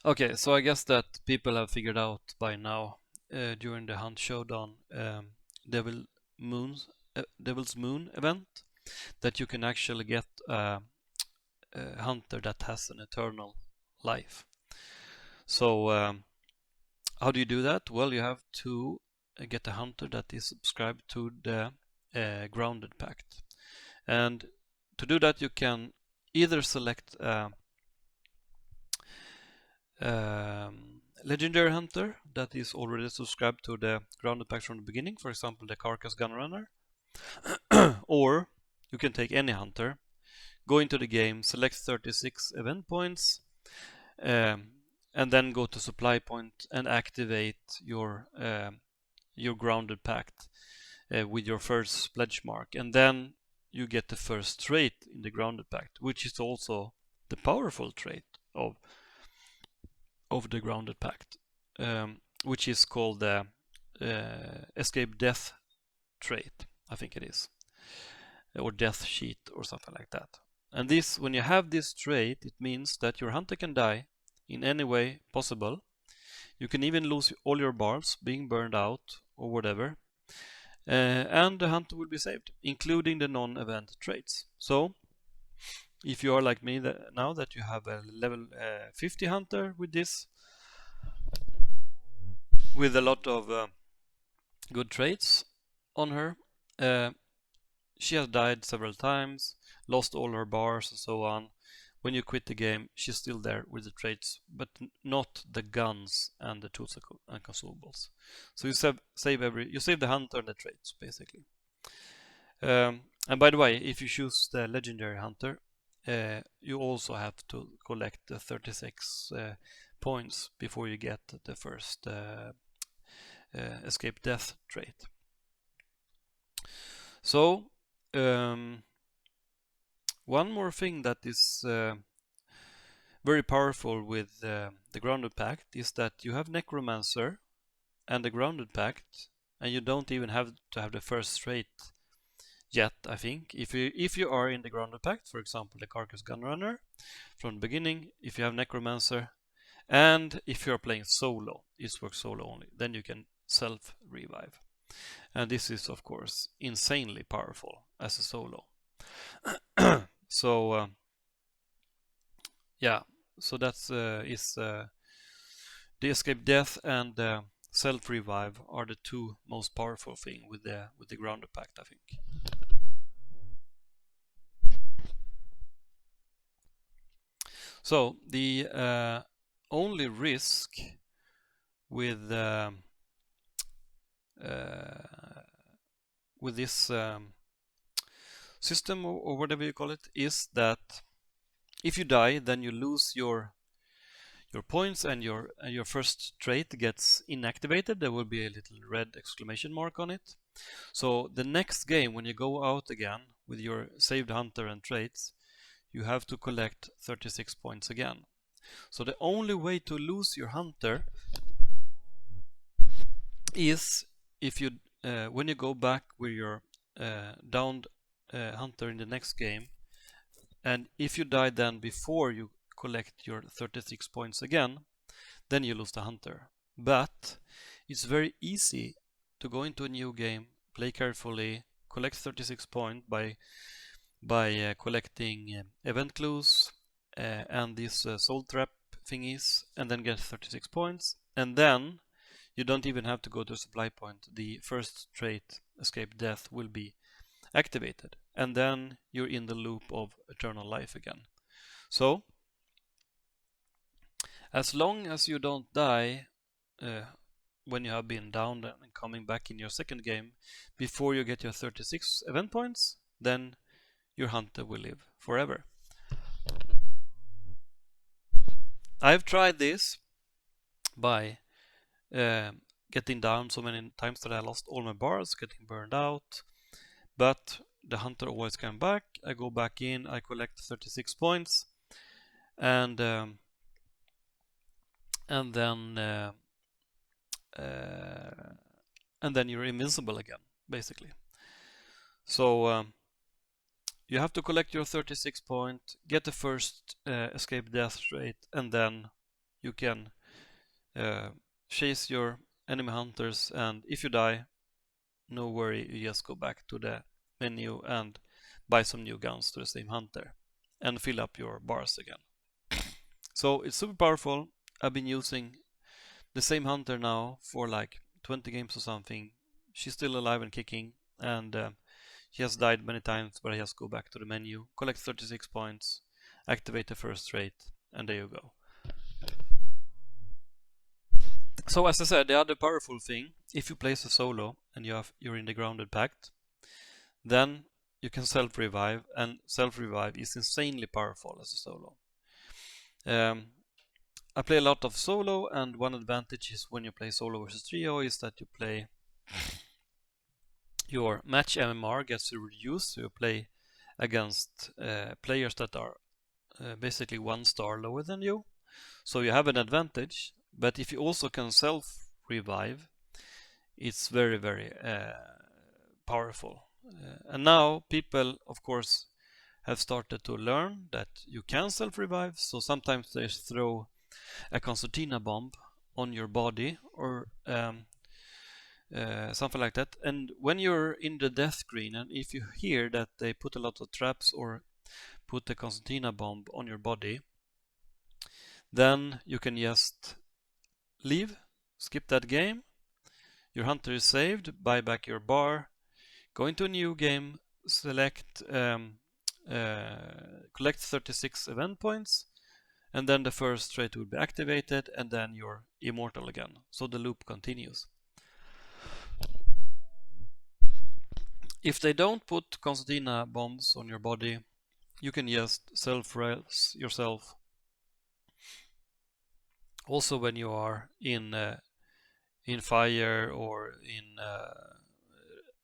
Okay, so I guess that people have figured out by now during the Hunt Showdown Devil Devil's Moon event that you can actually get a hunter that has an eternal life. So how do you do that? Well, you have to get a hunter that is subscribed to the Grounded Pact. And to do that, you can either select legendary hunter that is already subscribed to the Grounded Pact from the beginning, for example, the Carcass Gunrunner, or you can take any hunter, go into the game, select 36 event points, and then go to supply point and activate your Grounded Pact with your first pledge mark, and then you get the first trait in the Grounded Pact, which is also the powerful trait of the Grounded Pact, which is called the Escape Death trait, I think it is, or Death Sheet or something like that. And this, when you have this trait, it means that your hunter can die in any way possible. You can even lose all your bars, being burned out or whatever, and the hunter will be saved, including the non-event traits. So if you are like me now that you have a level 50 hunter with this, with a lot of good traits on her, she has died several times, lost all her bars and so on. When you quit the game, she's still there with the traits, but not the guns and the tools and consumables. So you save the hunter and the traits basically. And by the way, if you choose the legendary hunter, you also have to collect the 36 points before you get the first escape death trait. So one more thing that is very powerful with the Grounded Pact is that you have Necromancer and the Grounded Pact, and you don't even have to have the first trait yet, I think. If you are in the Grounded Pact, for example, the Carcass Gunrunner, from the beginning, if you have Necromancer, and if you are playing solo, it works solo only, then you can self-revive. And this is, of course, insanely powerful as a solo. So yeah, so that's the escape death and self revive are the two most powerful thing with the Grounded Pact, I think. So the only risk with this system or whatever you call it is that if you die, then you lose your points and your first trait gets inactivated. There will be a little red exclamation mark on it. So the next game, when you go out again with your saved hunter and traits, you have to collect 36 points again. So the only way to lose your hunter is if you when you go back with your downed hunter in the next game, and if you die then before you collect your 36 points again, then you lose the hunter. But it's very easy to go into a new game, play carefully, collect 36 points by collecting event clues and these soul trap thingies, and then get 36 points, and then you don't even have to go to a supply point. The first trait, escape death, will be activated, and then you're in the loop of eternal life again. So as long as you don't die when you have been down and coming back in your second game before you get your 36 event points, then your hunter will live forever. I've tried this by getting down so many times that I lost all my bars, getting burned out, but the hunter always came back. I go back in, I collect 36 points, and then you're invincible again, basically. So you have to collect your 36 point, get the first escape death rate, and then you can chase your enemy hunters, and if you die, no worry, you just go back to the menu and buy some new guns to the same hunter and fill up your bars again. So it's super powerful. I've been using the same hunter now for like 20 games or something. She's still alive and kicking, and she has died many times, but I just go back to the menu, collect 36 points, activate the first trait, and there you go. So as I said, the other powerful thing, if you place a solo and you're in the grounded pact, then you can self-revive, and self-revive is insanely powerful as a solo. I play a lot of solo, and one advantage is when you play solo versus trio is that you play your match MMR gets reduced, so you play against players that are basically 1 star lower than you. So you have an advantage, but if you also can self-revive, it's very, very powerful. And now people, of course, have started to learn that you can self-revive, so sometimes they throw a concertina bomb on your body or something like that. And when you're in the death screen, and if you hear that they put a lot of traps or put a concertina bomb on your body, then you can just leave, skip that game. Your hunter is saved, buy back your bar, go into a new game, select collect 36 event points, and then the first trait will be activated, and then you're immortal again. So the loop continues. If they don't put concertina bombs on your body, you can just self-res yourself. Also, when you are in fire or in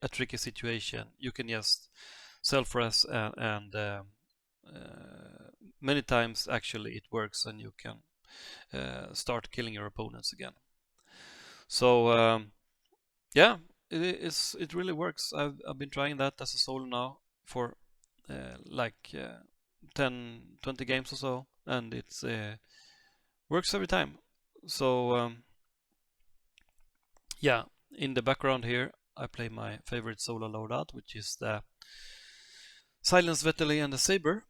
a tricky situation, you can just self-res, and many times actually it works, and you can start killing your opponents again. So yeah, it really works. I've been trying that as a solo now for like 10-20 games or so, and it's works every time. So yeah, in the background here I play my favorite solo loadout, which is the Silence Vetterli and the Saber,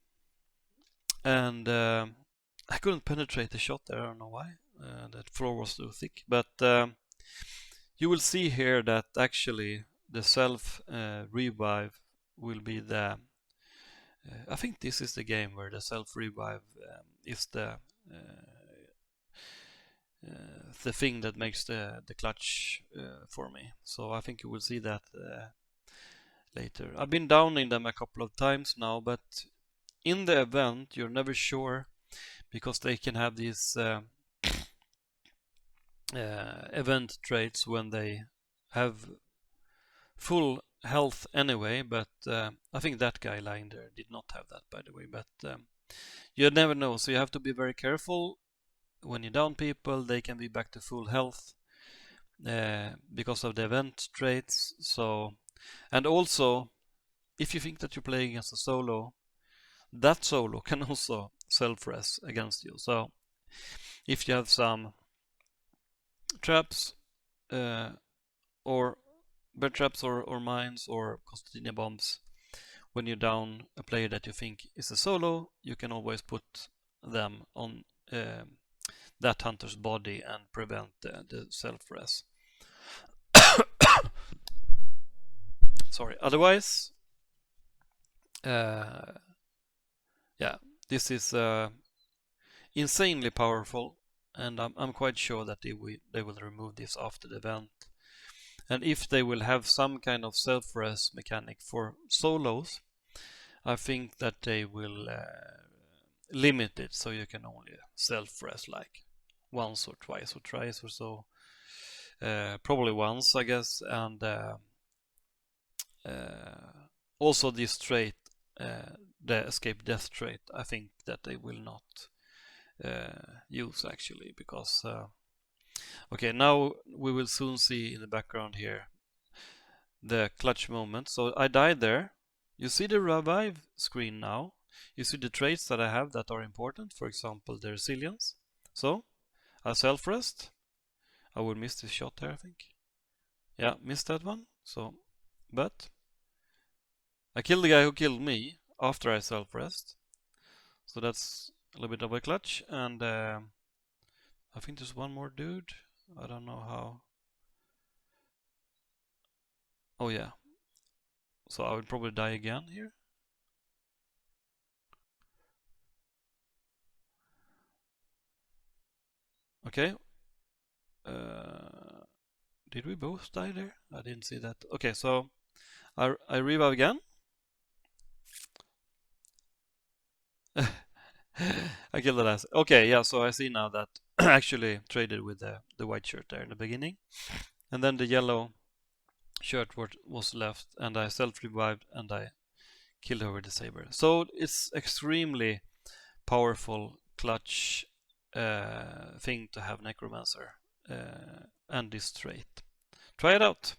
and I couldn't penetrate the shot there. I don't know why. That floor was too thick, but you will see here that actually the self revive will be the I think this is the game where the self revive is the thing that makes the clutch for me. So I think you will see that later. I've been downing them a couple of times now, but in the event you're never sure, because they can have these event traits when they have full health anyway, but I think that guy lying there did not have that, by the way, but you never know, so you have to be very careful. When you down people, they can be back to full health because of the event traits. So, and also if you think that you're playing as a solo, that solo can also self-res against you. So if you have some traps or bear traps or mines or concertina bombs, when you down a player that you think is a solo, you can always put them on that hunter's body and prevent the self-res. Sorry. Otherwise, yeah, this is insanely powerful, and I'm quite sure that they will remove this after the event. And if they will have some kind of self-res mechanic for solos, I think that they will limit it, so you can only self-res like once or twice or thrice or so. Probably once, I guess. And also this trait, the escape death trait, I think that they will not use actually, because okay, now we will soon see in the background here the clutch moment. So I died there. You see the revive screen now. You see the traits that I have that are important, for example the resilience. So I self-rest. I would miss this shot there, I think. Yeah, missed that one. So, but I killed the guy who killed me after I self-rest. So that's a little bit of a clutch. And I think there's one more dude. I don't know how. Oh yeah. So I would probably die again here. Okay. Did we both die there? I didn't see that. Okay, so I revive again. I killed the last. Okay, yeah, so I see now that I actually traded with the white shirt there in the beginning. And then the yellow shirt was left, and I self-revived and I killed her with the saber. So it's extremely powerful clutch thing to have Necromancer and this trait. Try it out.